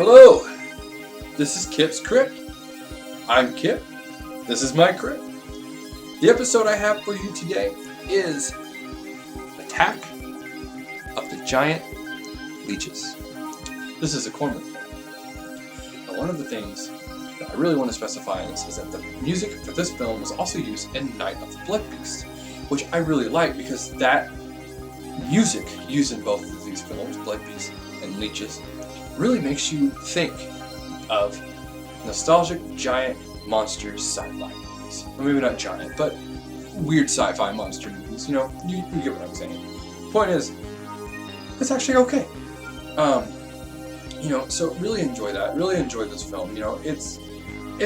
Hello, this is KipsCrypt. I'm Kip. This is my crypt. The episode I have for you today is Attack of the Giant Leeches. This is A Corman. Now, one of the things that I really want to specify in this is that the music for this film was also used in Night of the Blood Beast, which I really like because that music used in both of these films, Blood Beast and Leeches, really makes you think of nostalgic giant monster sci-fi movies. Well, maybe not giant, but weird sci-fi monster movies. You know, you get what I'm saying. Point is, it's actually okay. So really enjoy that. Really enjoy this film. You know, it's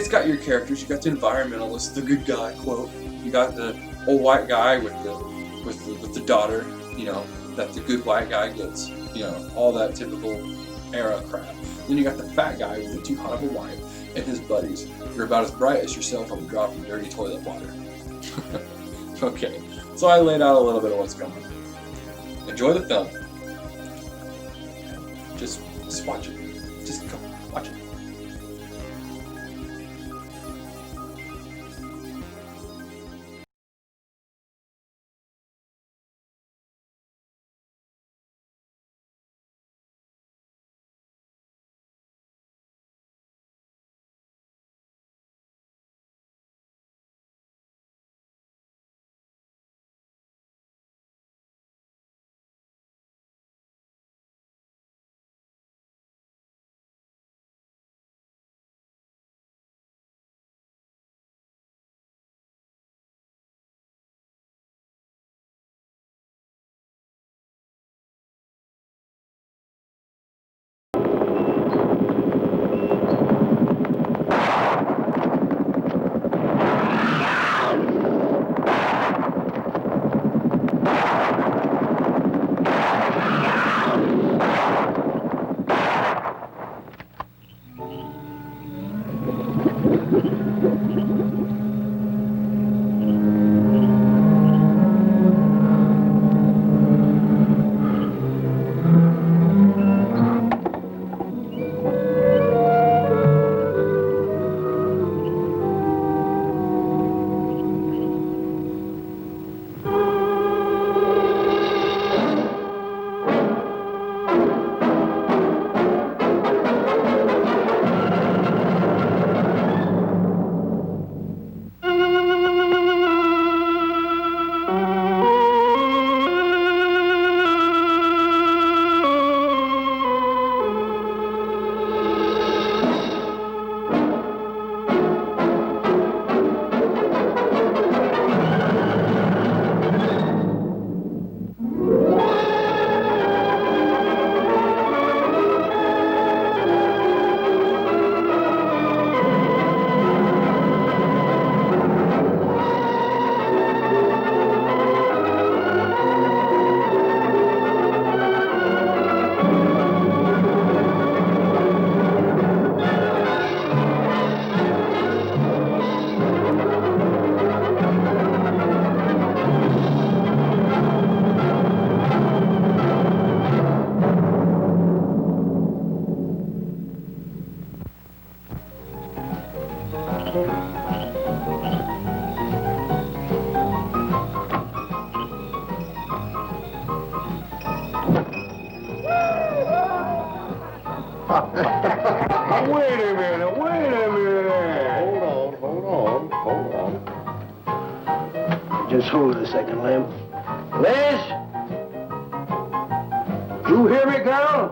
got your characters. You got the environmentalist, the good guy quote. You got the old white guy with the daughter. You know, that the good white guy gets. You know, all that typical era crap. Then you got the fat guy with the too hot of a wife and his buddies. You're about as bright as yourself from dropping dirty toilet water. Okay, so I laid out a little bit of what's coming. Enjoy the film. Just watch it. Just go watch it. Wait a minute. Hold on. Just hold it a second, Lamb. Liz? You hear me, girl?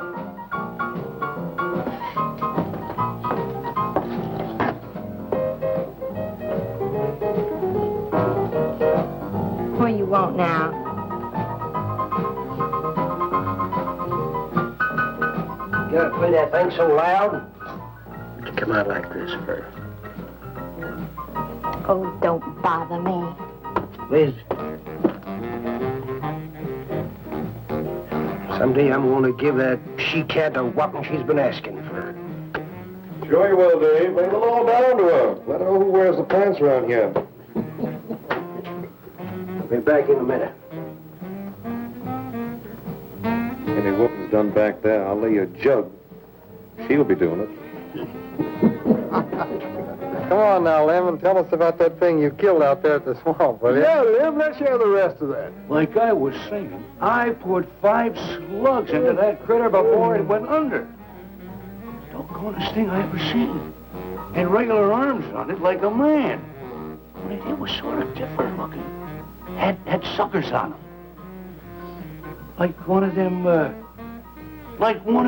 What do you want now? You gotta play that thing so loud. To come out like this first. Oh, don't bother me. Liz. Someday I'm gonna give that she-cat a whopping she's been asking for. Sure you will, Dave. Bring the law down to her. Let her know who wears the pants around here. I'll be back in a minute. Any whooping's done back there, I'll lay you a jug. She'll be doing it. Come on now, Lim, and tell us about that thing you killed out there at the swamp, will you? Yeah, Lim, let's hear the rest of that. Like I was saying, I put 5 slugs into that critter before it went under. Doggonest thing I ever seen. Had regular arms on it like a man. But it was sort of different looking. Had suckers on them. Like one of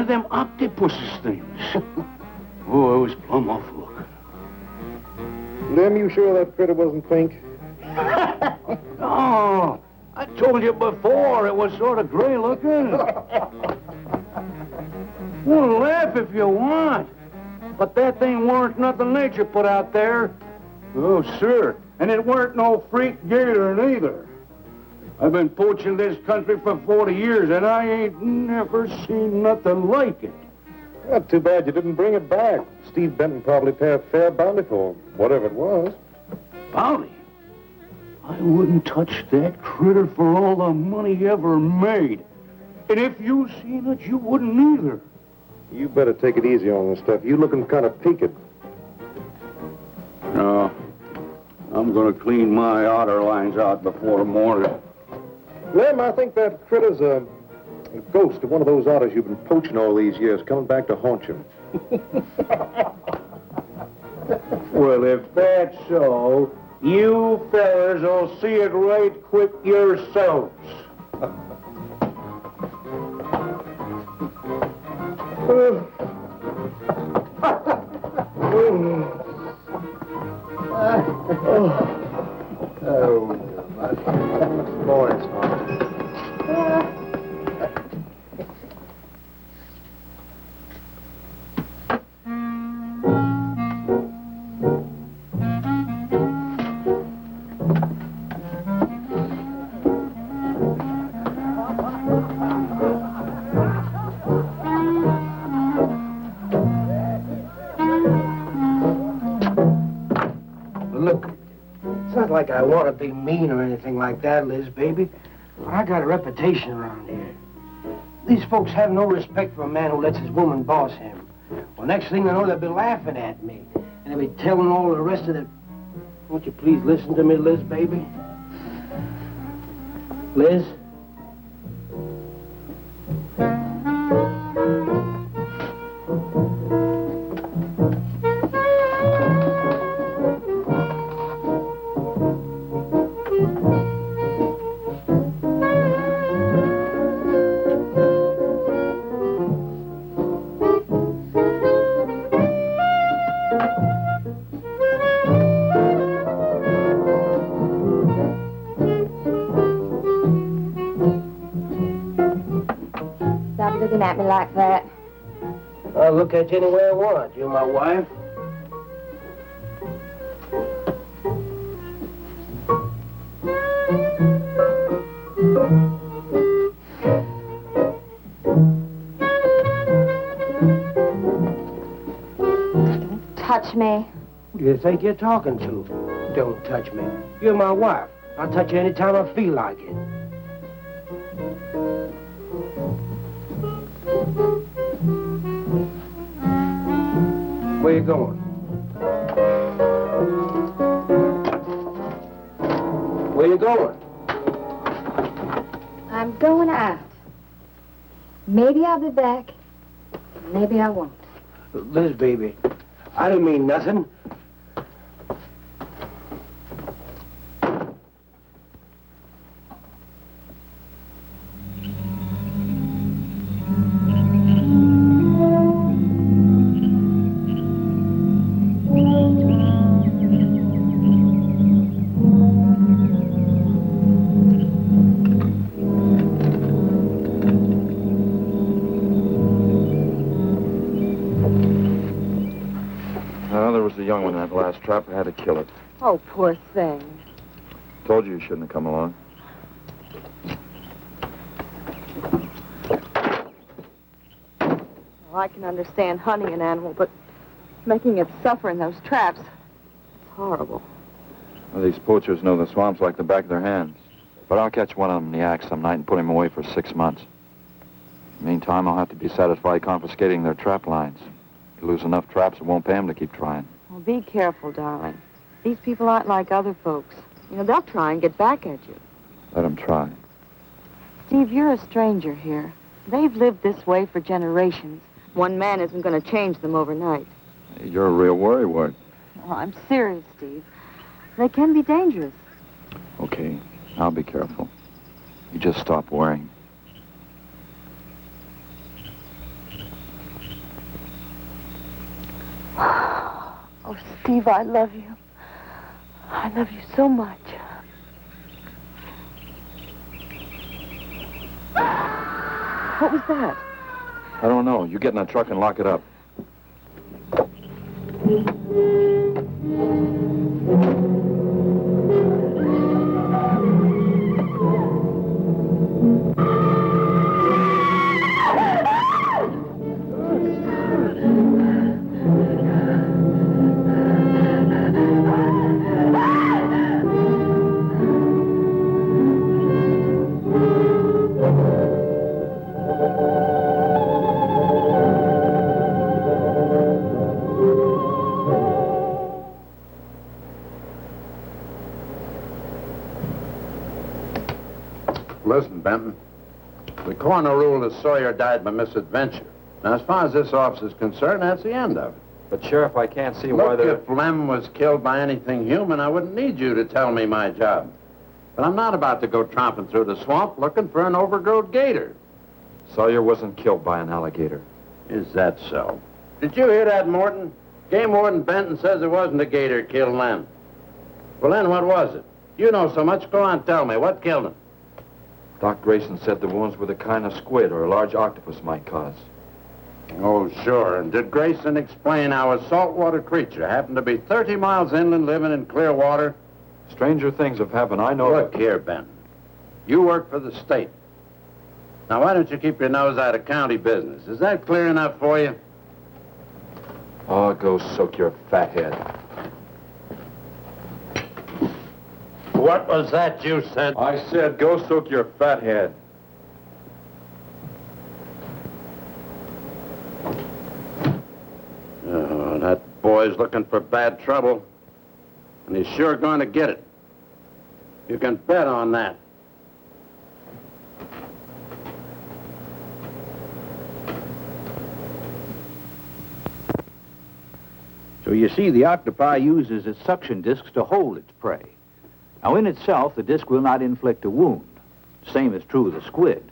them octopuses things. Oh, it was plumb off looking. Lim, you sure that critter wasn't pink? Oh, I told you before it was sort of gray looking. Well, laugh if you want. But that thing weren't nothing nature put out there. Oh, sir. And it weren't no freak gator neither. I've been poaching this country for 40 years, and I ain't never seen nothing like it. Well, too bad you didn't bring it back. Steve Benton probably paid a fair bounty for him, whatever it was. Bounty? I wouldn't touch that critter for all the money he ever made. And if you seen it, you wouldn't either. You better take it easy on this stuff. You looking kind of peaked. No. I'm gonna clean my otter lines out before morning. Lim, I think that critter's a ghost of one of those otters you've been poaching all these years, coming back to haunt you. Well, if that's so, you fellas will see it right quick yourselves. Look, it's not like I want to be mean or anything like that, Liz, baby. But I got a reputation around here. These folks have no respect for a man who lets his woman boss him. Well, next thing they know, they'll be laughing at me. And they'll be telling all the rest of the... Won't you please listen to me, Liz, baby? Liz? Stop looking at me like that. I'll look at you any way I want. You're my wife. Touch me. Who do you think you're talking to? Don't touch me. You're my wife. I'll touch you anytime I feel like it. Where you going? Where you going? I'm going out. Maybe I'll be back. Maybe I won't. Liz, baby, I didn't mean nothing. There was a young one in that last trap. I had to kill it. Oh, poor thing. Told you shouldn't have come along. Well, I can understand hunting an animal, but making it suffer in those traps, it's horrible. Well, these poachers know the swamps like the back of their hands. But I'll catch one of them in the act some night and put him away for 6 months. Meantime, I'll have to be satisfied confiscating their trap lines. You lose enough traps, it won't pay him to keep trying. Well, be careful, darling. These people aren't like other folks. You know, they'll try and get back at you. Let him try. Steve, you're a stranger here. They've lived this way for generations. One man isn't going to change them overnight. You're a real worrywart. Oh, I'm serious, Steve. They can be dangerous. Okay, I'll be careful. You just stop worrying. Oh, Steve, I love you. I love you so much. What was that? I don't know. You get in that truck and lock it up. Listen, Benton. The coroner ruled that Sawyer died by misadventure. Now, as far as this officer's concerned, that's the end of it. But, Sheriff, I can't see why Look, they're... if Lem was killed by anything human, I wouldn't need you to tell me my job. But I'm not about to go tromping through the swamp looking for an overgrown gator. Sawyer wasn't killed by an alligator. Is that so? Did you hear that, Morton? Game Warden Benton says it wasn't a gator killed Lem. Well, then, what was it? You know so much. Go on, tell me. What killed him? Doc Grayson said the wounds were the kind of squid or a large octopus might cause. Oh, sure. And did Grayson explain how a saltwater creature happened to be 30 miles inland living in clear water? Stranger things have happened. I know... Look here, Ben. You work for the state. Now, why don't you keep your nose out of county business? Is that clear enough for you? Oh, go soak your fat head. What was that you said? I said go soak your fat head. Oh, that boy's looking for bad trouble. And he's sure going to get it. You can bet on that. So you see, the octopi uses its suction discs to hold its prey. Now, in itself, the disc will not inflict a wound. Same is true of the squid.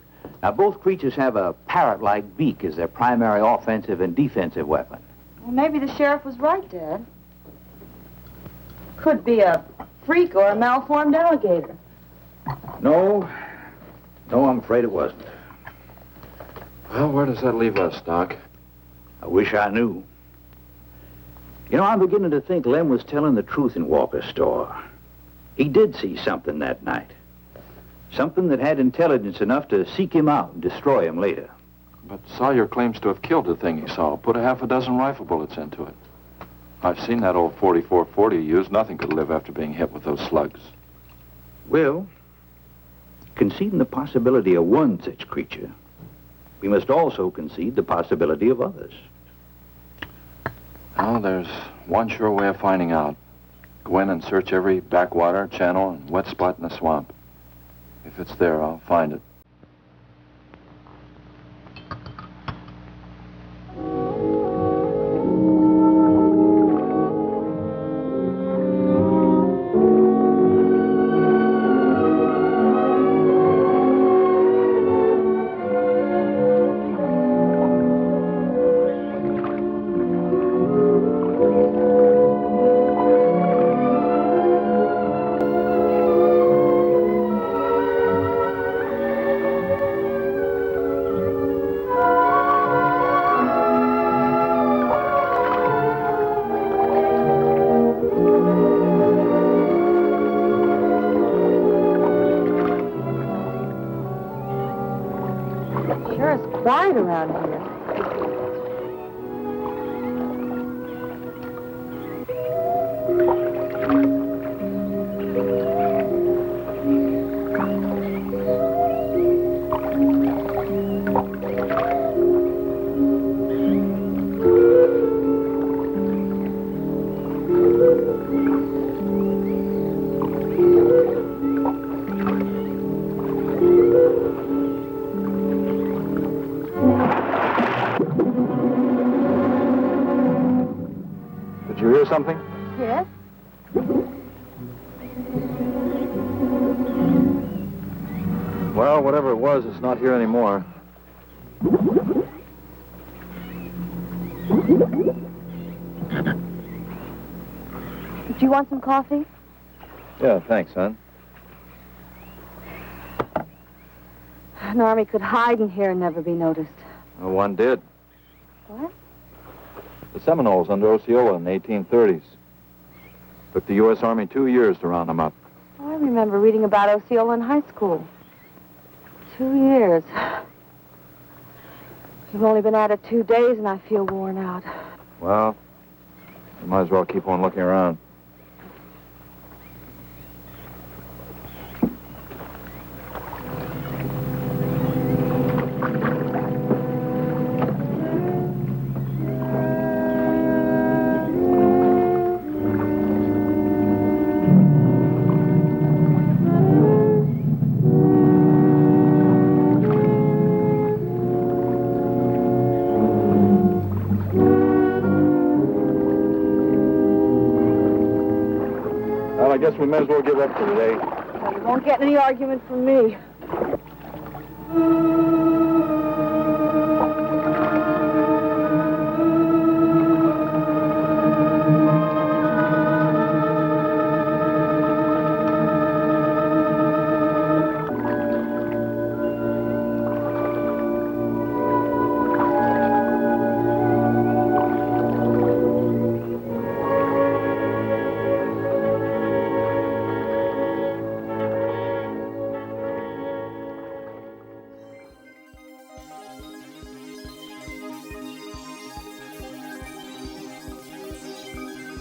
Now, both creatures have a parrot-like beak as their primary offensive and defensive weapon. Well, maybe the sheriff was right, Dad. Could be a freak or a malformed alligator. No, I'm afraid it wasn't. Well, where does that leave us, Doc? I wish I knew. You know, I'm beginning to think Lem was telling the truth in Walker's store. He did see something that night. Something that had intelligence enough to seek him out and destroy him later. But Sawyer claims to have killed the thing he saw. Put a half a dozen rifle bullets into it. I've seen that old 44-40 he used. Nothing could live after being hit with those slugs. Well, conceding the possibility of one such creature, we must also concede the possibility of others. Well, there's one sure way of finding out. Go in and search every backwater, channel, and wet spot in the swamp. If it's there, I'll find it. Sure is quiet around here. something? Yes? Well, whatever it was, it's not here anymore. Do you want some coffee? Yeah, thanks, son. An army could hide in here and never be noticed. Well, one did. What? The Seminoles under Osceola in the 1830s. Took the U.S. Army 2 years to round them up. Oh, I remember reading about Osceola in high school. 2 years. You've only been at it 2 days, and I feel worn out. Well, you might as well keep on looking around. Well, I guess we may as well give up for today. Well, you won't get any argument from me.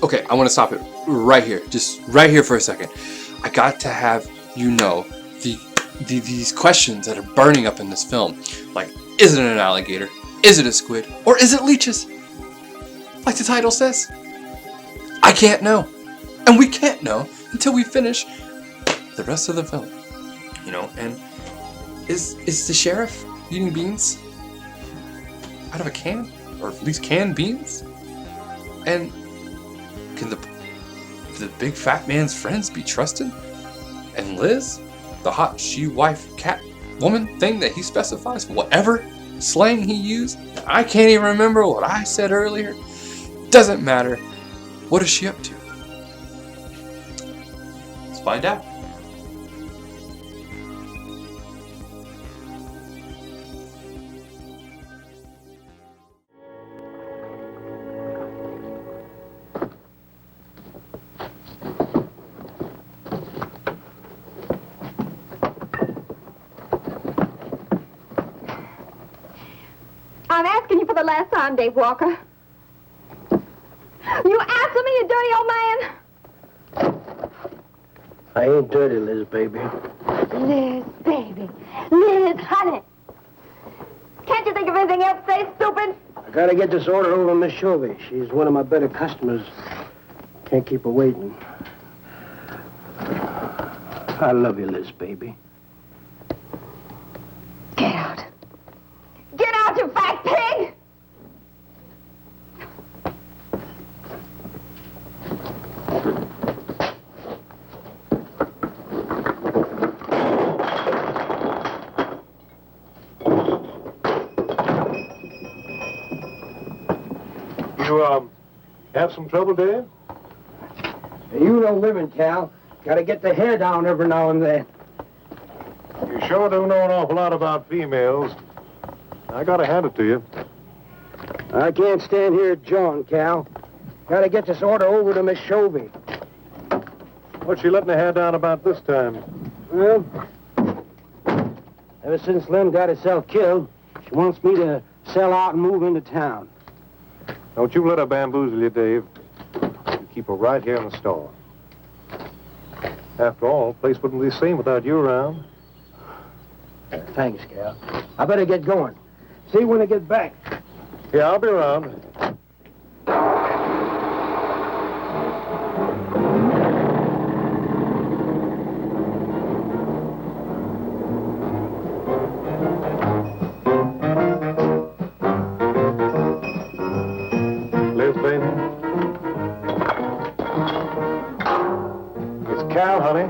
Okay, I want to stop it right here. Just right here for a second. I got to have you know these questions that are burning up in this film. Like, is it an alligator? Is it a squid? Or is it leeches? Like the title says. I can't know. And we can't know until we finish the rest of the film. You know, and is the sheriff eating beans out of a can? Or at least canned beans? And can the big fat man's friends be trusted? And Liz, the hot she-wife cat woman thing that he specifies, whatever slang he used, I can't even remember what I said earlier. Doesn't matter. What is she up to? Let's find out. I'm asking you for the last time, Dave Walker. You answer me, you dirty old man. I ain't dirty, Liz, baby. Liz, baby. Liz, honey. Can't you think of anything else to say, stupid? I gotta get this order over to Miss Shovey. She's one of my better customers. Can't keep her waiting. I love you, Liz, baby. Get out. Get out, you fat pig! You, have some trouble, Dave? You know living, Cal. Gotta get the hair down every now and then. You sure do know an awful lot about females. I gotta hand it to you. I can't stand here jawing, Cal. Gotta get this order over to Miss Shovey. What's she letting her hair down about this time? Well, ever since Lem got herself killed, she wants me to sell out and move into town. Don't you let her bamboozle you, Dave. You keep her right here in the store. After all, the place wouldn't be the same without you around. Thanks, Cal. I better get going. See you when I get back. Yeah, I'll be around. Liz, baby. Cal, honey.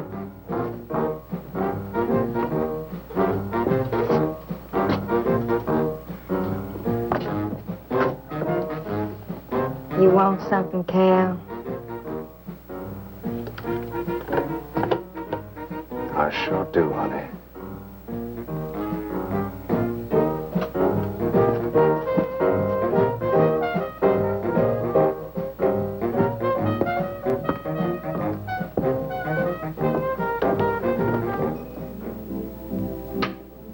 You want something, Cal? I sure do, honey.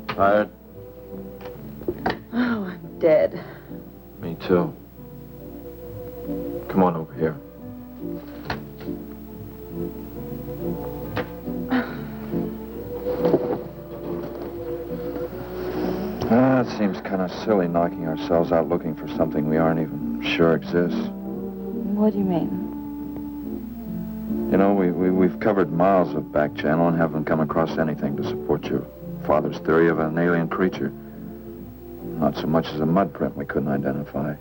Tired? Oh, I'm dead. Me too. Come on over here. It seems kind of silly knocking ourselves out looking for something we aren't even sure exists. What do you mean? You know, we've covered miles of back channel and haven't come across anything to support your father's theory of an alien creature. Not so much as a mud print we couldn't identify.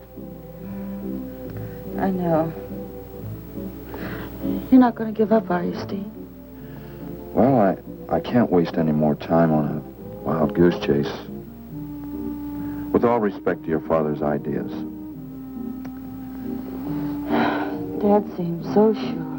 I know. You're not going to give up, are you, Steve? Well, I can't waste any more time on a wild goose chase. With all respect to your father's ideas. Dad seems so sure.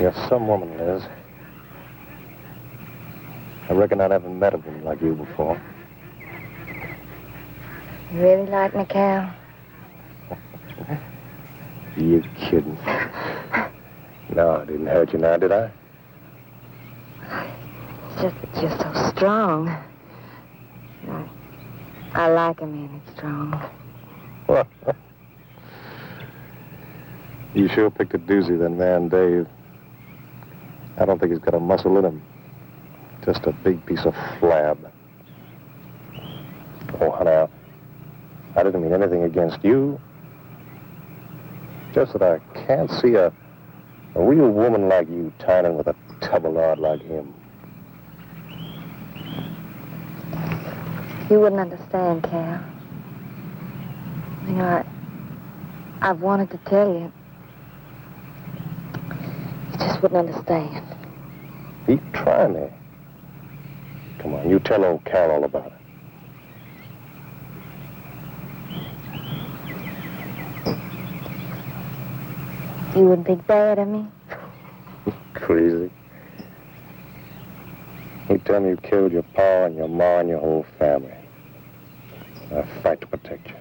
You're some woman, Liz. I reckon I never met a woman like you before. You really like me, Cal? You kidding? No, I didn't hurt you now, did I? It's just that you're so strong. I like a man that's strong. You sure picked a doozy, that man, Dave. I don't think he's got a muscle in him. Just a big piece of flab. Oh, honey, I didn't mean anything against you. Just that I can't see a real woman like you tying in with a tub-o-lard like him. You wouldn't understand, Cal. You know, I've wanted to tell you. You just wouldn't understand. Keep trying me. Come on, you tell old Cal all about it. You wouldn't think bad of me? Crazy. You tell me you killed your pa and your ma and your whole family. I fight to protect you.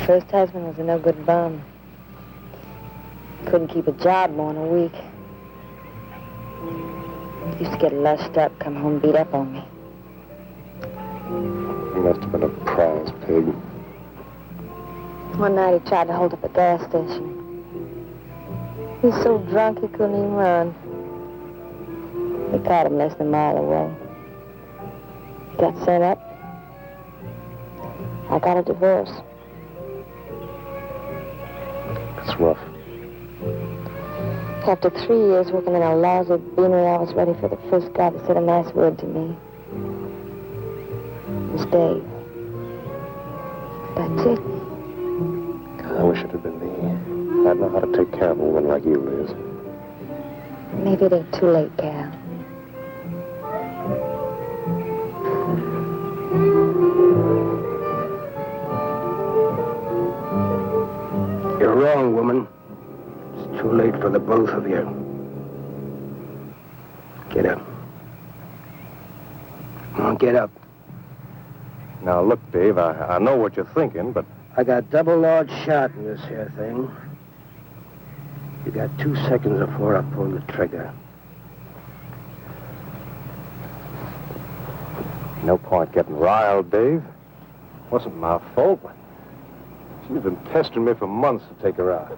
First husband was a no-good bum. Couldn't keep a job more than a week. Used to get lushed up, come home beat up on me. He must have been a prize pig. One night he tried to hold up a gas station. He was so drunk he couldn't even run. They caught him less than a mile away. He got sent up. I got a divorce. It's rough. After 3 years working in a lousy beanery, I was ready for the first guy that said a nice word to me. It was Dave. That's it. it had been me. I'd know how to take care of a woman like you, Liz. Maybe it ain't too late, Cal. You're wrong, woman. It's too late for the both of you. Get up. Come on, get up. Now, look, Dave, I know what you're thinking, but... I got double large shot in this here thing. You got 2 seconds before I pull the trigger. No point getting riled, Dave. Wasn't my fault. She's been pestering me for months to take her out.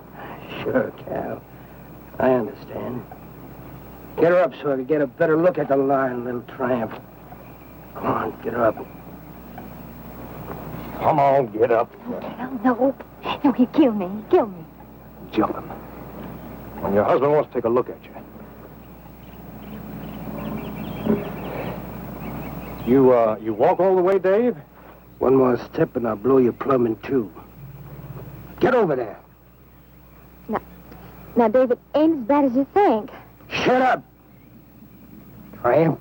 Sure, Cal. I understand. Get her up so I can get a better look at the line, little tramp. Come on, get her up. Come on, get up. Cal, no. No, he'd kill me. He'd kill me. Jumping. When your husband wants to take a look at you. You walk all the way, Dave? One more step and I'll blow you plumb in two. Get over there. Now, David, ain't as bad as you think. Shut up. Tramp.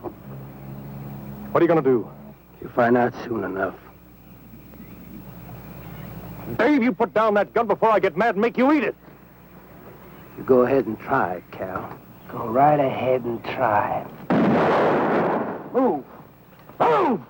What are you going to do? You'll find out soon enough. Dave, you put down that gun before I get mad and make you eat it. You go ahead and try it, Cal. Go right ahead and try it. Move. Move!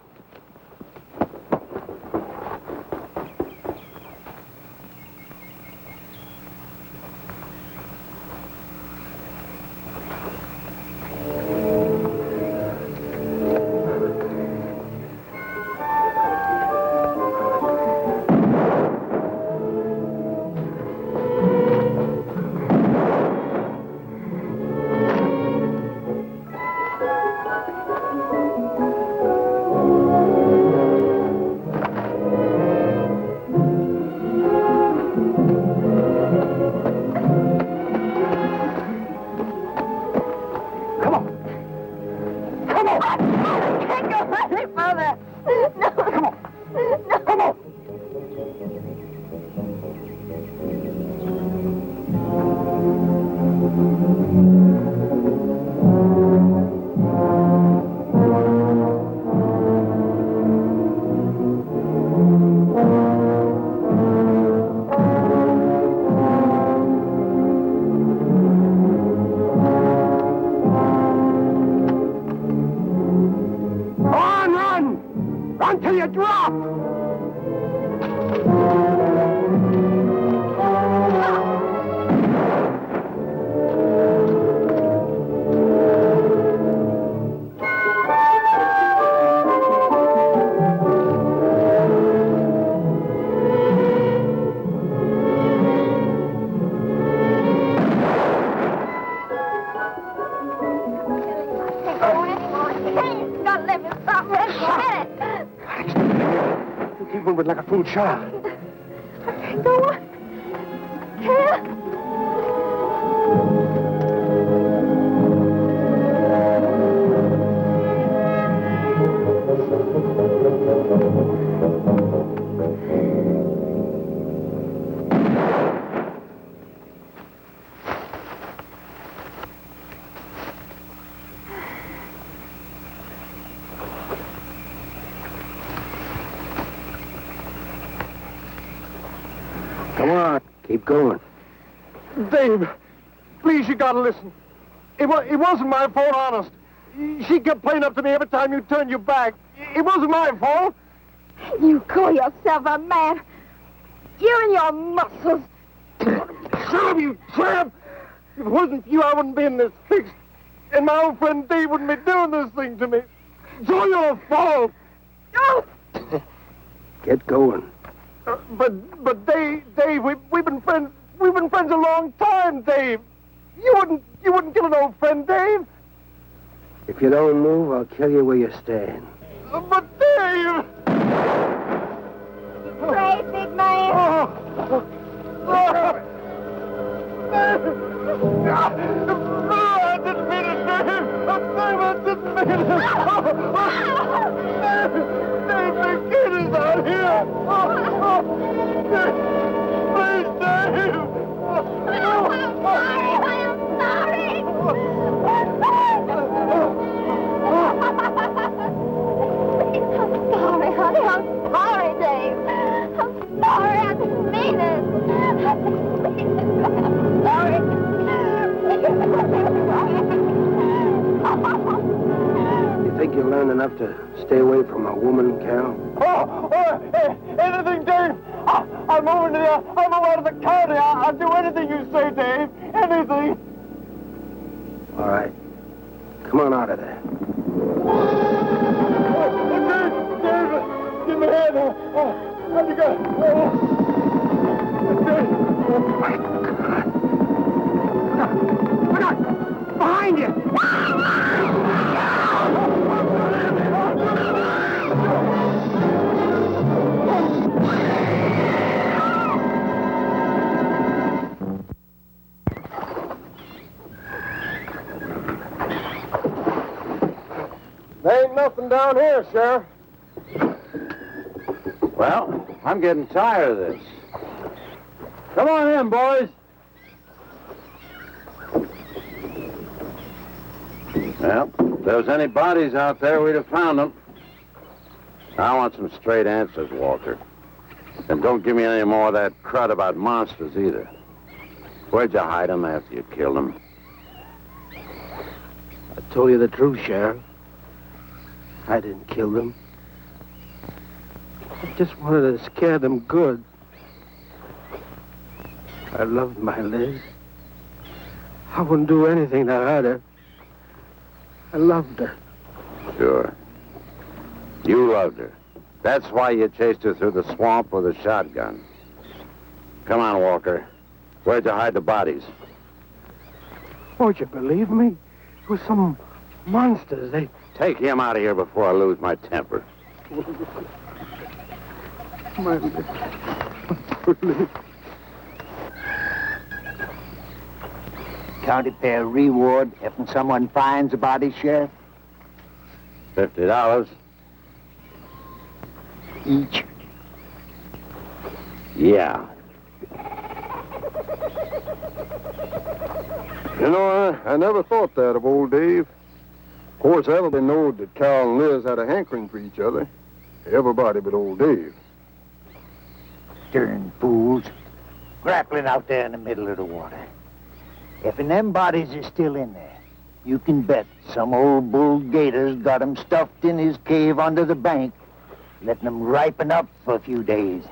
Until you drop! Like a fool child. Go on. Cal. Come on, keep going. Dave, please, you gotta listen. It wasn't my fault, honest. She kept playing up to me every time you turned your back. It wasn't my fault. You call yourself a man. You and your muscles. Shut up, you tramp! If it wasn't for you, I wouldn't be in this fix. And my old friend Dave wouldn't be doing this thing to me. It's all your fault. Oh! Get going. But Dave, we've been friends. We've been friends a long time, Dave. You wouldn't kill an old friend, Dave. If you don't move, I'll kill you where you stand. But Dave! Pray, big man. I didn't mean it, Dave. I didn't mean it. Dave, the kid is out here. Dave, You think you'll learn enough to stay away from a woman, Cal? Hey, anything, Dave. I'm moving out of the county. I'll do anything you say, Dave. Anything. All right. Come on out of there. Dave, give me a hand. How'd you go? Oh, my God. Look out! Behind you! There ain't nothing down here, Sheriff. Well, I'm getting tired of this. Come on in, boys. Well, if there was any bodies out there, we'd have found them. I want some straight answers, Walker. And don't give me any more of that crud about monsters, either. Where'd you hide them after you killed them? I told you the truth, Sheriff. I didn't kill them. I just wanted to scare them good. I loved my Liz. I wouldn't do anything to hurt her. I loved her. Sure. You loved her. That's why you chased her through the swamp with a shotgun. Come on, Walker. Where'd you hide the bodies? Won't you believe me? It was some monsters. They... Take him out of here before I lose my temper. My Liz. County fair reward if someone finds a body, Sheriff? $50. Each. Yeah. You know, I never thought that of old Dave. Of course, everybody knowed that Cal and Liz had a hankering for each other. Everybody but old Dave. Darn fools. Grappling out there in the middle of the water. If them bodies are still in there, you can bet some old bull gator's got 'em stuffed in his cave under the bank, letting 'em ripen up for a few days.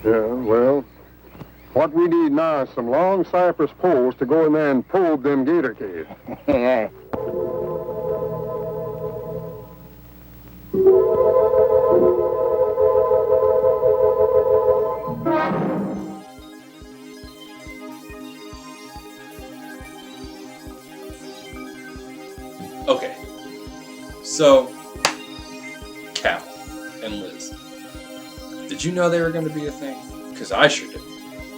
Yeah, well, what we need now is some long cypress poles to go in there and probe them gator caves. Yeah. Okay. So, Cal and Liz. Did you know they were going to be a thing? Because I sure didn't.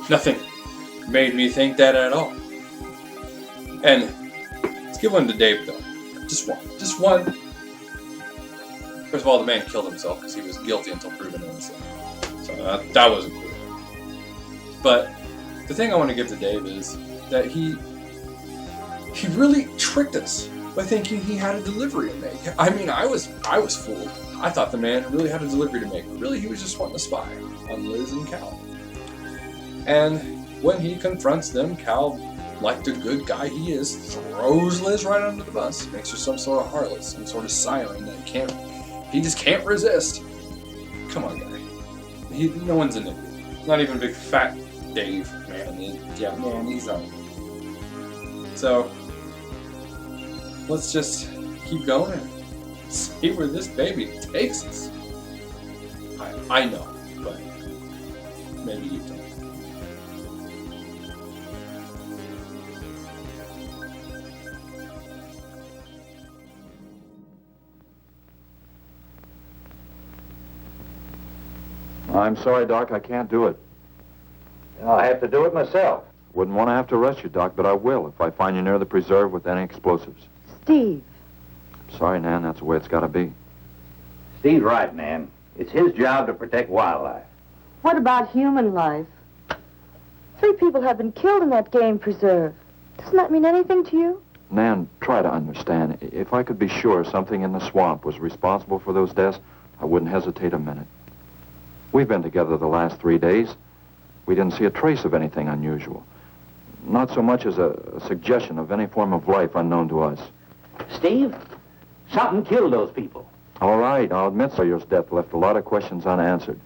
Nothing made me think that at all. And let's give one to Dave, though. Just one. Just one. First of all, the man killed himself because he was guilty until proven innocent. So that wasn't cool. But the thing I want to give to Dave is that he really tricked us by thinking he had a delivery to make. I mean, I was fooled. I thought the man really had a delivery to make, but really he was just wanting to spy on Liz and Cal. And when he confronts them, Cal, like the good guy he is, throws Liz right under the bus, makes her some sort of harlot, some sort of siren that he just can't resist. Come on, guy. No one's an idiot. Not even a big fat Dave, man. He's on. So, let's just keep going and see where this baby takes us. I know, but maybe you don't. I'm sorry, Doc, I can't do it. I'll have to do it myself. Wouldn't want to have to arrest you, Doc, but I will if I find you near the preserve with any explosives. Steve. Sorry, Nan, that's the way it's got to be. Steve's right, Nan. It's his job to protect wildlife. What about human life? 3 people have been killed in that game preserve. Doesn't that mean anything to you? Nan, try to understand. If I could be sure something in the swamp was responsible for those deaths, I wouldn't hesitate a minute. We've been together the last 3 days. We didn't see a trace of anything unusual. Not so much as a suggestion of any form of life unknown to us. Steve, something killed those people. All right, I'll admit Sawyer's death left a lot of questions unanswered.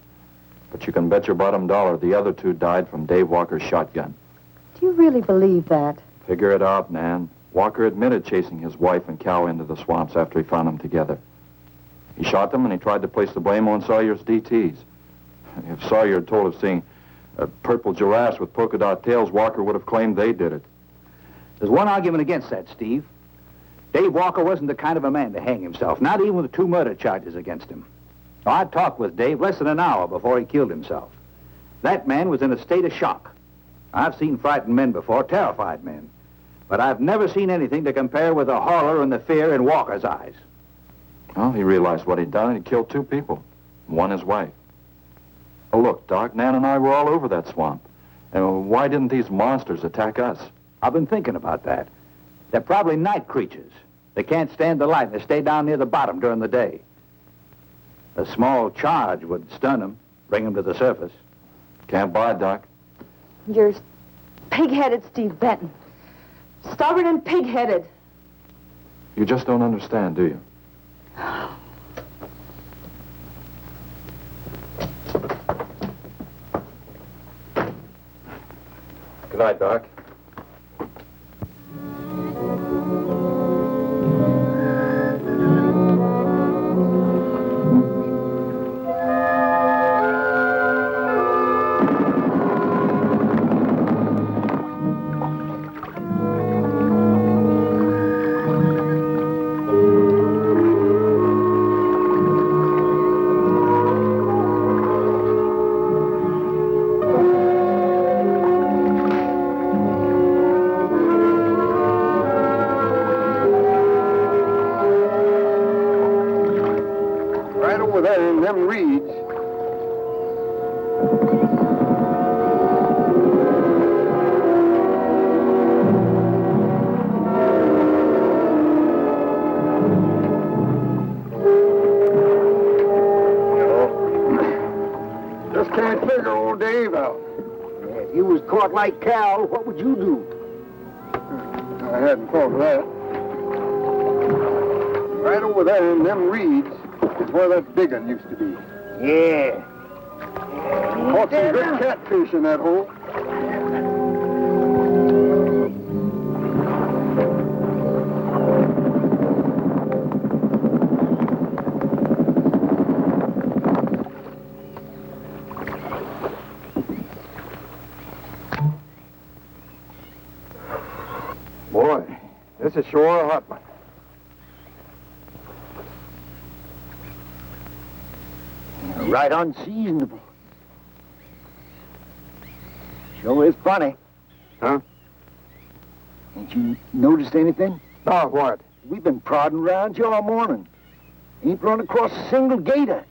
But you can bet your bottom dollar the other 2 died from Dave Walker's shotgun. Do you really believe that? Figure it out, Nan. Walker admitted chasing his wife and cow into the swamps after he found them together. He shot them and he tried to place the blame on Sawyer's DTs. If Sawyer had told of seeing purple giraffes with polka dot tails, Walker would have claimed they did it. There's one argument against that, Steve. Dave Walker wasn't the kind of a man to hang himself, not even with 2 murder charges against him. I talked with Dave less than an hour before he killed himself. That man was in a state of shock. I've seen frightened men before, terrified men. But I've never seen anything to compare with the horror and the fear in Walker's eyes. Well, he realized what he'd done and he killed 2 people. One his wife. Oh, look, Doc, Nan and I were all over that swamp. And why didn't these monsters attack us? I've been thinking about that. They're probably night creatures. They can't stand the light and they stay down near the bottom during the day. A small charge would stun them, bring them to the surface. Can't buy it, Doc. You're pig-headed, Steve Benton. Stubborn and pig-headed. You just don't understand, do you? Good night, Doc. Them reeds. Just can't figure old Dave out. If you was caught like Cal, what would you do? I hadn't thought of that. Right over there in them reeds is where that big one used to be. Yeah. Caught some good catfish in that hole. Boy, this is sure a hot one. Right unseasonable. Sure is funny. Huh? Ain't you noticed anything? Oh, what? We've been prodding around you all morning. Ain't run across a single gator.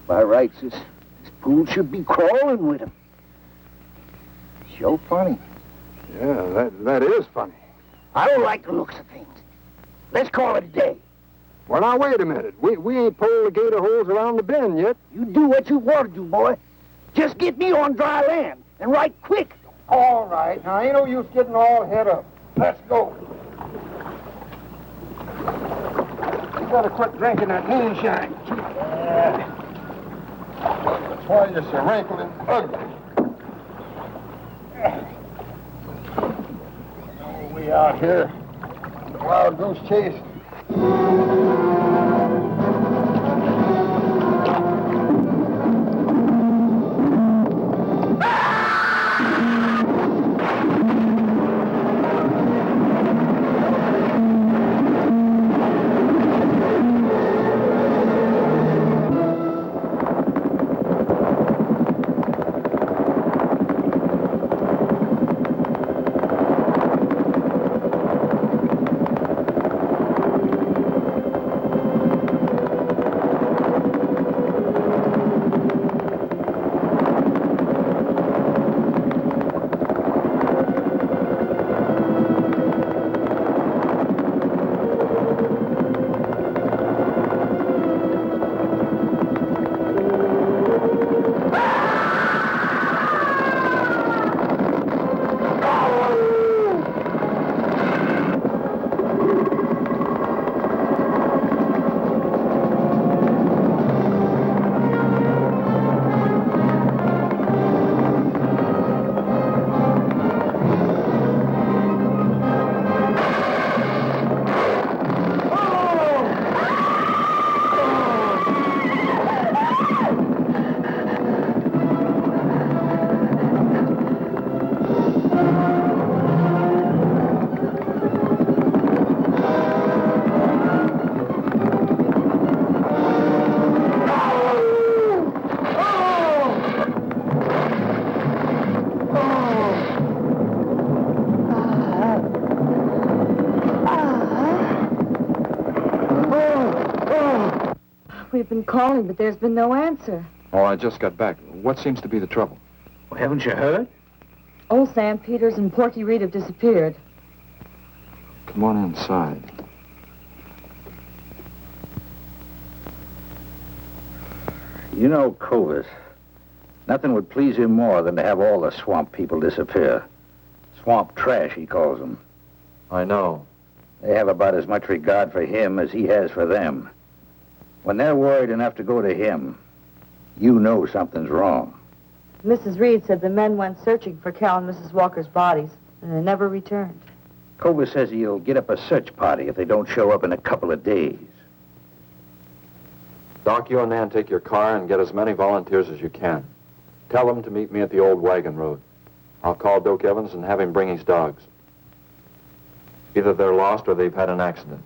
By rights, this pool should be crawling with him. Sure funny. Yeah, that is funny. I don't like the looks of things. Let's call it a day. Well, now, wait a minute. We ain't pulled the gator holes around the bend yet. You do what you want to do, boy. Just get me on dry land, and right quick. All right. Now, ain't no use getting all head up. Let's go. You better quit drinking that moonshine. That's why you're so wrinkled and ugly. Oh, we out here. Wild goose chase. been calling, but there's been no answer. Oh, I just got back. What seems to be the trouble? Well, haven't you heard? Old Sam Peters and Porky Reed have disappeared. Come on inside. You know, Clovis, nothing would please him more than to have all the swamp people disappear. Swamp trash, he calls them. I know. They have about as much regard for him as he has for them. When they're worried enough to go to him, you know something's wrong. Mrs. Reed said the men went searching for Cal and Mrs. Walker's bodies, and they never returned. Clovis says he'll get up a search party if they don't show up in a couple of days. Doc, you and Nan take your car and get as many volunteers as you can. Tell them to meet me at the old wagon road. I'll call Doak Evans and have him bring his dogs. Either they're lost or they've had an accident.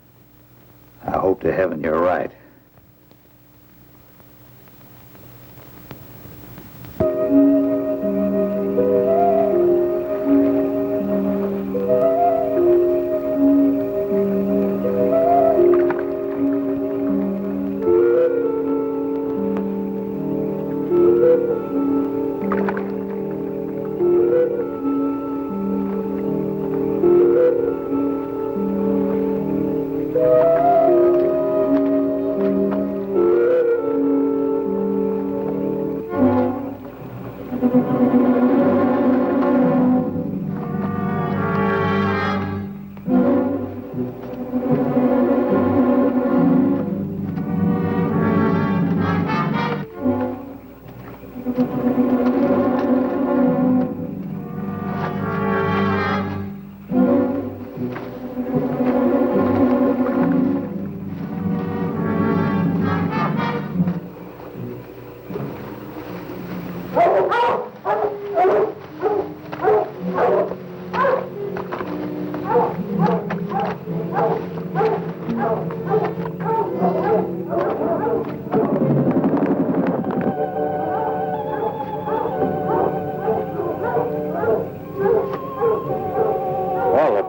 I hope to heaven you're right.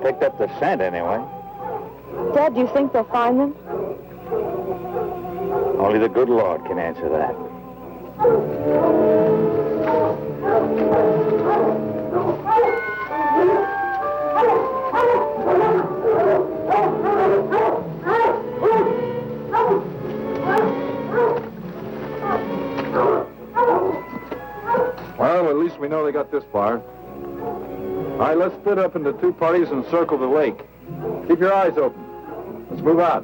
Picked up the scent anyway. Dad, do you think they'll find them? Only the good Lord can answer that. Well, at least we know they got this far. All right, let's split up into two parties and circle the lake. Keep your eyes open. Let's move out.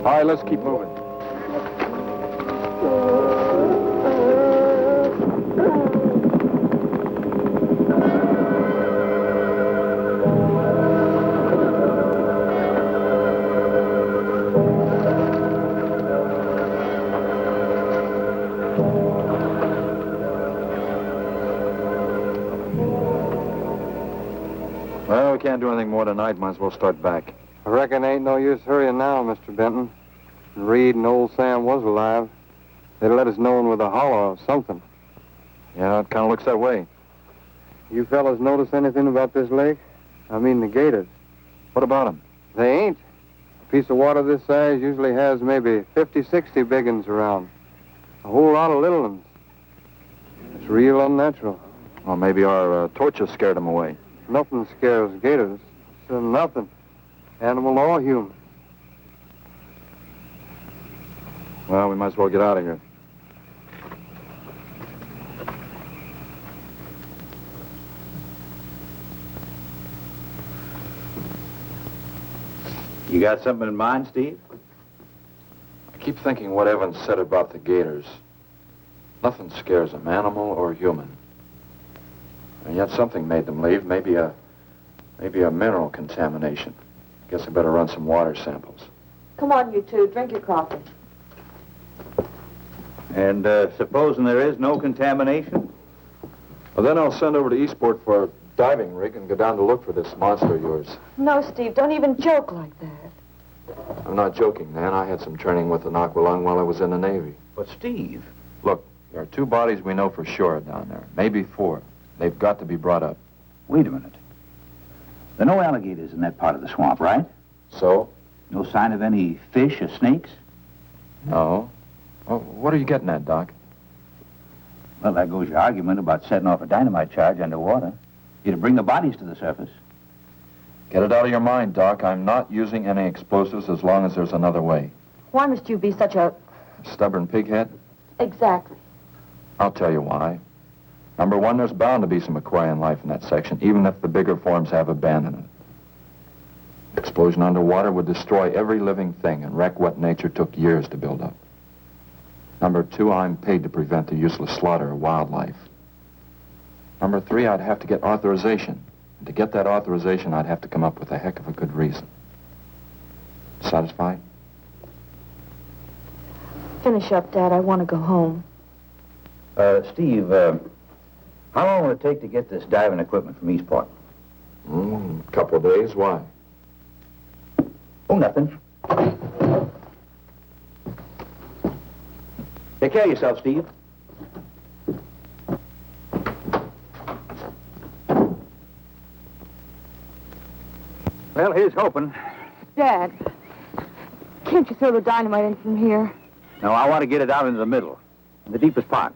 All right, let's keep moving. Well, we can't do anything more tonight. Might as well start back. I reckon ain't no use hurrying now, Mr. Benton. Reed and old Sam was alive, they'd let us know with a holler or something. Yeah, it kind of looks that way. You fellas notice anything about this lake? I mean the gators. What about them? They ain't. A piece of water this size usually has maybe 50, 60 big uns around. A whole lot of little ones. It's real unnatural. Well, maybe our torches scared them away. Nothing scares gators. So nothing. Animal or human. Well, we might as well get out of here. You got something in mind, Steve? I keep thinking what Evans said about the gators. Nothing scares them, animal or human. And yet something made them leave. Maybe a mineral contamination. Guess I better run some water samples. Come on, you two. Drink your coffee. And supposing there is no contamination? Well, then I'll send over to Eastport for a diving rig and go down to look for this monster of yours. No, Steve, don't even joke like that. I'm not joking, Nan. I had some training with an aqualung while I was in the Navy. But, Steve... Look, there are 2 bodies we know for sure down there. Maybe 4. They've got to be brought up. Wait a minute. There are no alligators in that part of the swamp, right? So? No sign of any fish or snakes? No. Well, what are you getting at, Doc? Well, there goes your argument about setting off a dynamite charge underwater. You'd bring the bodies to the surface. Get it out of your mind, Doc. I'm not using any explosives as long as there's another way. Why must you be such a... Stubborn pighead? Exactly. I'll tell you why. Number 1, there's bound to be some aquarian life in that section, even if the bigger forms have abandoned it. Explosion underwater would destroy every living thing and wreck what nature took years to build up. Number 2, I'm paid to prevent the useless slaughter of wildlife. Number 3, I'd have to get authorization. And to get that authorization, I'd have to come up with a heck of a good reason. Satisfied? Finish up, Dad. I want to go home. Steve, how long will it take to get this diving equipment from Eastport? A couple of days. Why? Oh, nothing. Take care of yourself, Steve. Well, here's hoping. Dad, can't you throw the dynamite in from here? No, I want to get it out into the middle, in the deepest part.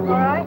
All right.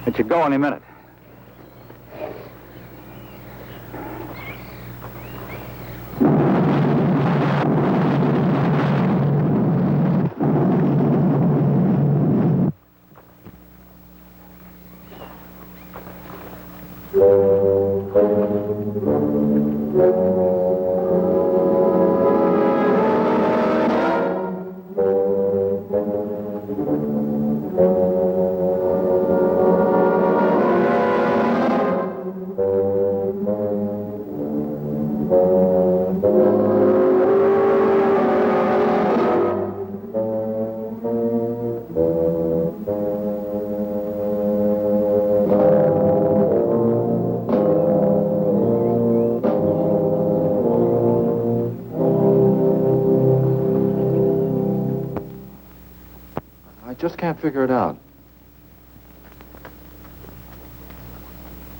It should go any minute. can't figure it out.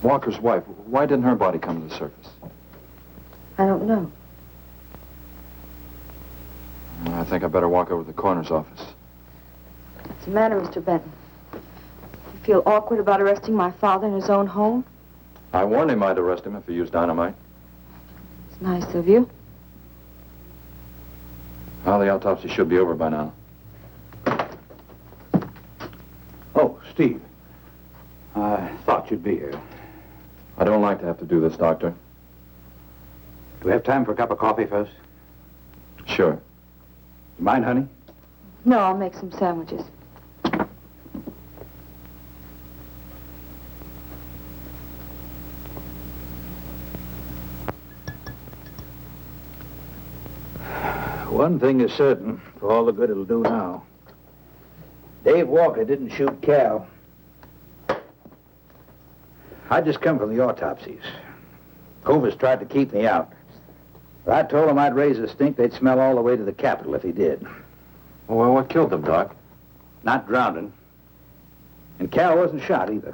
Walker's wife, why didn't her body come to the surface? I don't know. I think I better walk over to the coroner's office. What's the matter, Mr. Benton? You feel awkward about arresting my father in his own home? I warned him I'd arrest him if he used dynamite. It's nice of you. Well, the autopsy should be over by now. Oh, Steve. I thought you'd be here. I don't like to have to do this, Doctor. Do we have time for a cup of coffee first? Sure. You mind, honey? No, I'll make some sandwiches. One thing is certain, for all the good it'll do now. Dave Walker didn't shoot Cal. I just come from the autopsies. Covers tried to keep me out. But I told him I'd raise a stink they'd smell all the way to the Capitol if he did. Well, what killed them, Doc? Not drowning. And Cal wasn't shot either.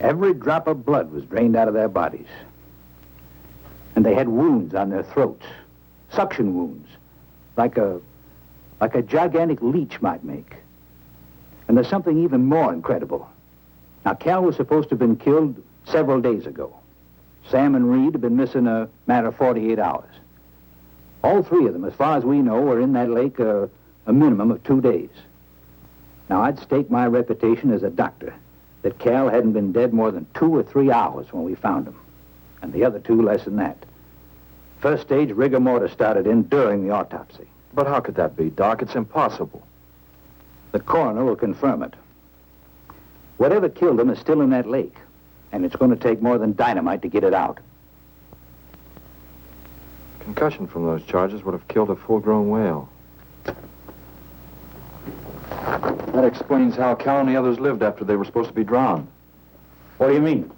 Every drop of blood was drained out of their bodies. And they had wounds on their throats. Suction wounds. Like a gigantic leech might make. And there's something even more incredible. Now, Cal was supposed to have been killed several days ago. Sam and Reed have been missing a matter of 48 hours. All three of them, as far as we know, were in that lake a minimum of 2 days. Now, I'd stake my reputation as a doctor that Cal hadn't been dead more than 2 or 3 hours when we found him. And the other two less than that. First stage rigor mortis started in during the autopsy. But how could that be, Doc? It's impossible. The coroner will confirm it. Whatever killed him is still in that lake, and it's going to take more than dynamite to get it out. Concussion from those charges would have killed a full-grown whale. That explains how Cal and the others lived after they were supposed to be drowned. What do you mean?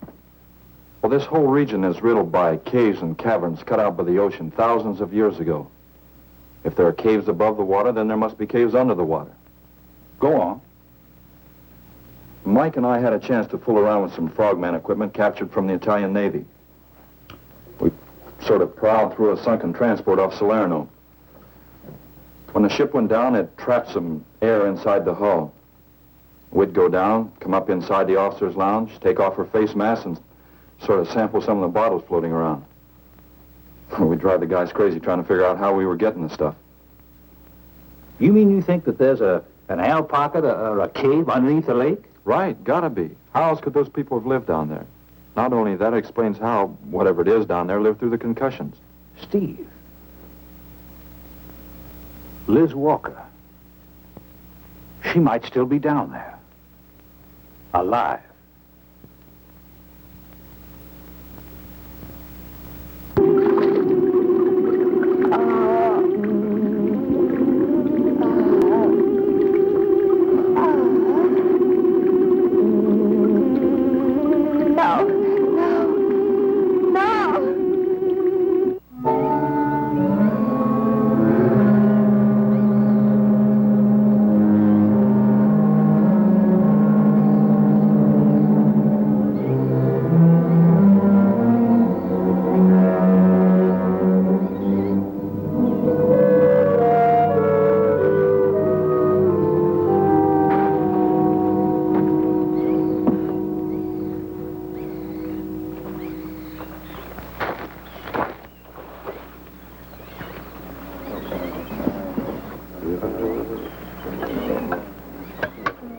Well, this whole region is riddled by caves and caverns cut out by the ocean thousands of years ago. If there are caves above the water, then there must be caves under the water. Go on. Mike and I had a chance to fool around with some frogman equipment captured from the Italian Navy. We sort of prowled through a sunken transport off Salerno. When the ship went down, it trapped some air inside the hull. We'd go down, come up inside the officer's lounge, take off her face mask, and sort of sample some of the bottles floating around. We'd drive the guys crazy trying to figure out how we were getting the stuff. You mean you think that there's an air pocket or a cave underneath the lake? Right, gotta be. How else could those people have lived down there? Not only that, it explains how, whatever it is down there, lived through the concussions. Steve. Liz Walker. She might still be down there. Alive.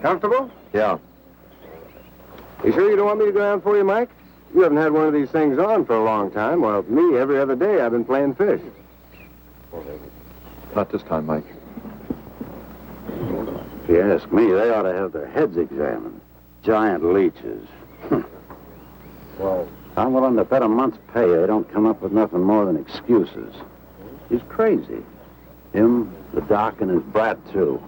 Comfortable? Yeah. You sure you don't want me to go down for you, Mike? You haven't had one of these things on for a long time. Well, me, every other day I've been playing fish. Not this time, Mike. If you ask me, they ought to have their heads examined. Giant leeches. Well, I'm willing to bet a month's pay they don't come up with nothing more than excuses. He's crazy. Him, the doc, and his brat, too.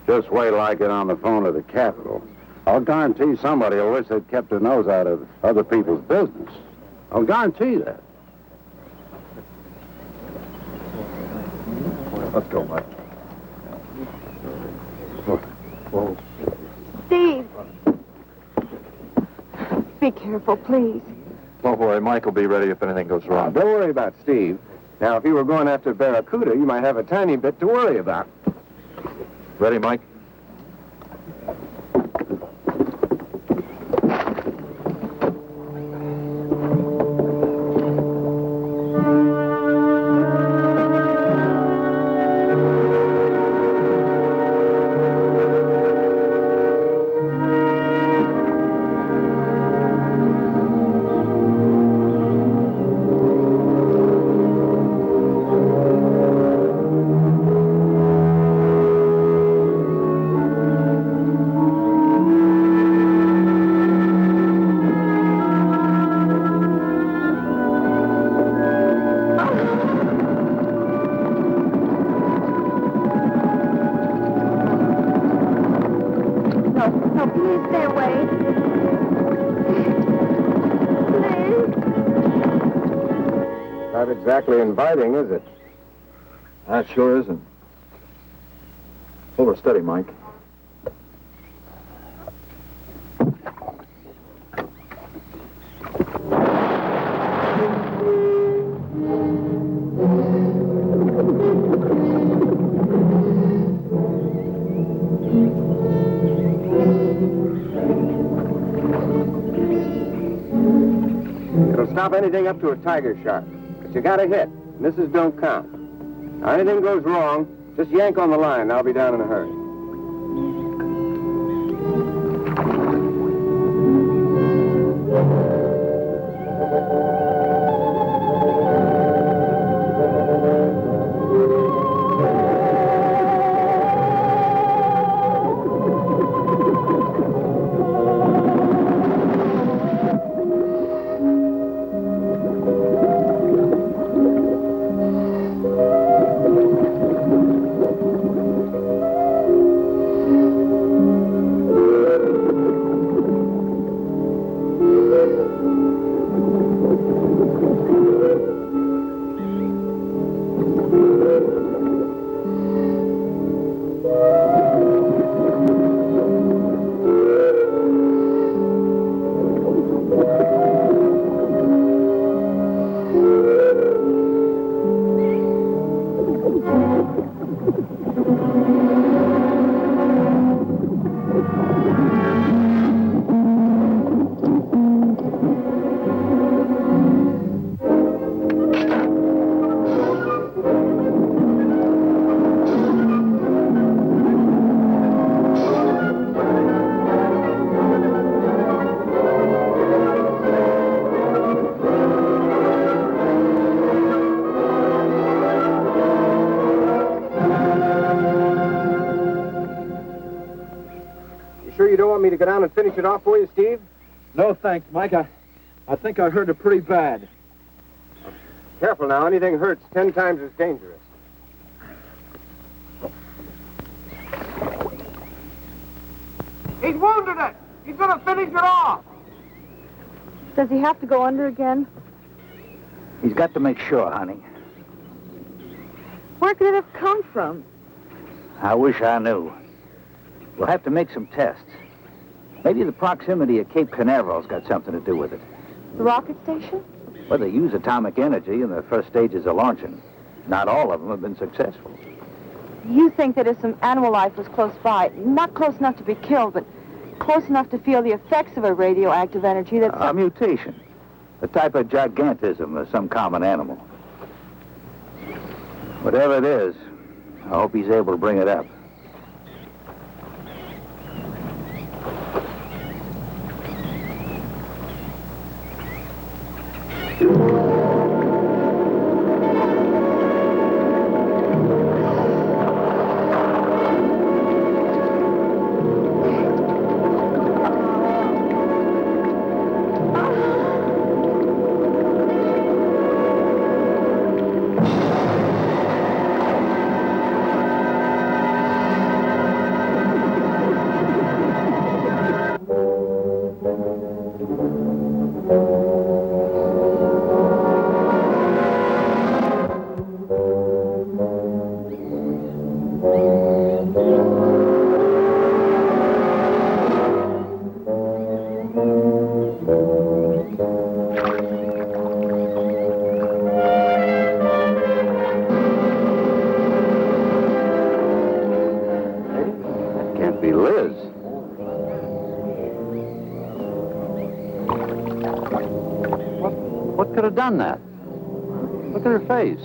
Just wait till I get on the phone to the Capitol. I'll guarantee somebody will wish they'd kept their nose out of other people's business. I'll guarantee that. Let's go, Mike. Oh. Steve! Be careful, please. Don't worry, Mike will be ready if anything goes wrong. Don't worry about Steve. Now, if you were going after Barracuda, you might have a tiny bit to worry about. Ready, Mike? No, please stay away. Please. Not exactly inviting, is it? That sure isn't. Hold her steady, Mike. It'll stop anything up to a tiger shark. But you got to hit. Misses don't count. Now, anything goes wrong, just yank on the line, and I'll be down in a hurry. Sure you don't want me to go down and finish it off for you, Steve? No, thanks, Mike. I think I hurt it pretty bad. Careful now. Anything hurts 10 times as dangerous. He's wounded it. He's going to finish it off. Does he have to go under again? He's got to make sure, honey. Where could it have come from? I wish I knew. We'll have to make some tests. Maybe the proximity of Cape Canaveral's got something to do with it. The rocket station? Well, they use atomic energy in the first stages of launching. Not all of them have been successful. You think that if some animal life was close by, not close enough to be killed, but close enough to feel the effects of a radioactive energy that's... A mutation. A type of gigantism of some common animal. Whatever it is, I hope he's able to bring it up. What could have done that? Look at her face.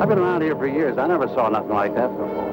I've been around here for years. I never saw nothing like that before.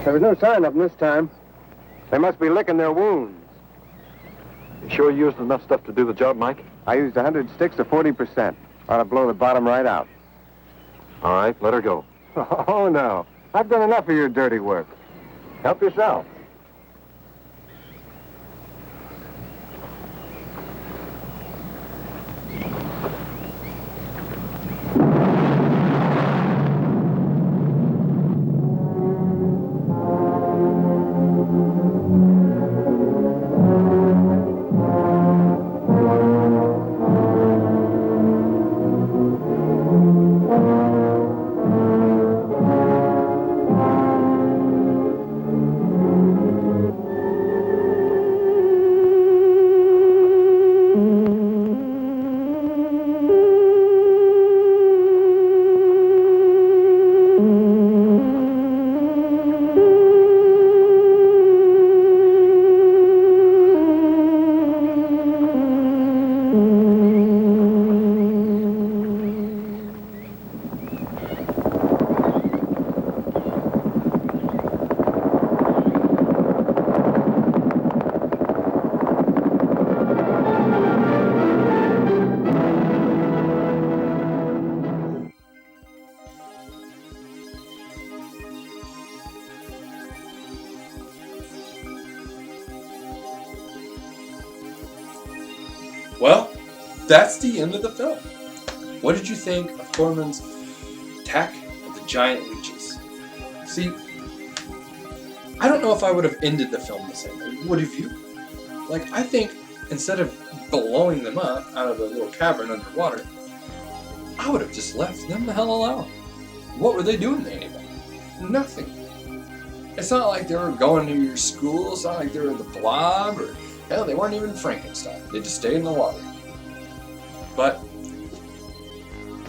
There was no sign of them this time. They must be licking their wounds. You sure you used enough stuff to do the job, Mike? I used 100 sticks to 40%. Ought to blow the bottom right out. All right, let her go. Oh, no. I've done enough of your dirty work. Help yourself. Well, that's the end of the film. What did you think of Corman's attack of the Giant Leeches? See, I don't know if I would have ended the film the same way. Would have you? Like, I think instead of blowing them up out of the little cavern underwater, I would have just left them the hell alone. What were they doing to anybody? Nothing. It's not like they were going to your school. It's not like they were the Blob, or hell, they weren't even Frankenstein. They just stayed in the water. But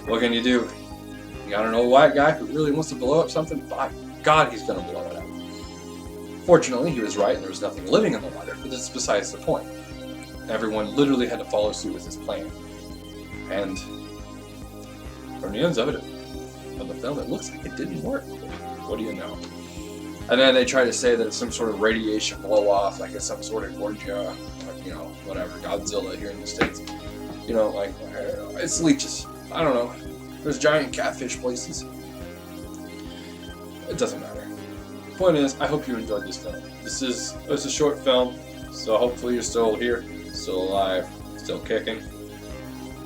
what can you do? You got an old white guy who really wants to blow up something. By God, he's going to blow it up. Fortunately, he was right, and there was nothing living in the water, but that's besides the point. everyone literally had to follow suit with his plan. And from the ends of the film, it looks like it didn't work. What do you know? And then they try to say that it's some sort of radiation blow-off, like it's some sort of Gorgia, you know, whatever, Godzilla here in the States. You know, like, it's leeches. I don't know. There's giant catfish places. It doesn't matter. The point is, I hope you enjoyed this film. It's a short film, so hopefully you're still here, still alive, still kicking.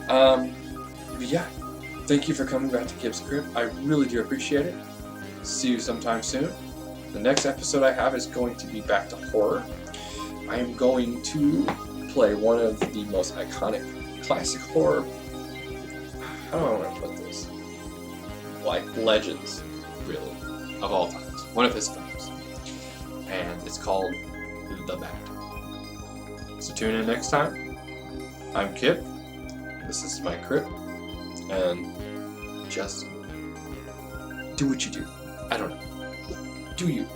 But yeah, thank you for coming back to KipsCrypt. I really do appreciate it. See you sometime soon. The next episode I have is going to be back to horror. I am going to play one of the most iconic classic horror, how do I want to put this? Like legends, really, of all times. One of his films. And it's called The Bat. So tune in next time. I'm Kip. This is my crypt. And just do what you do. I don't know. Do you?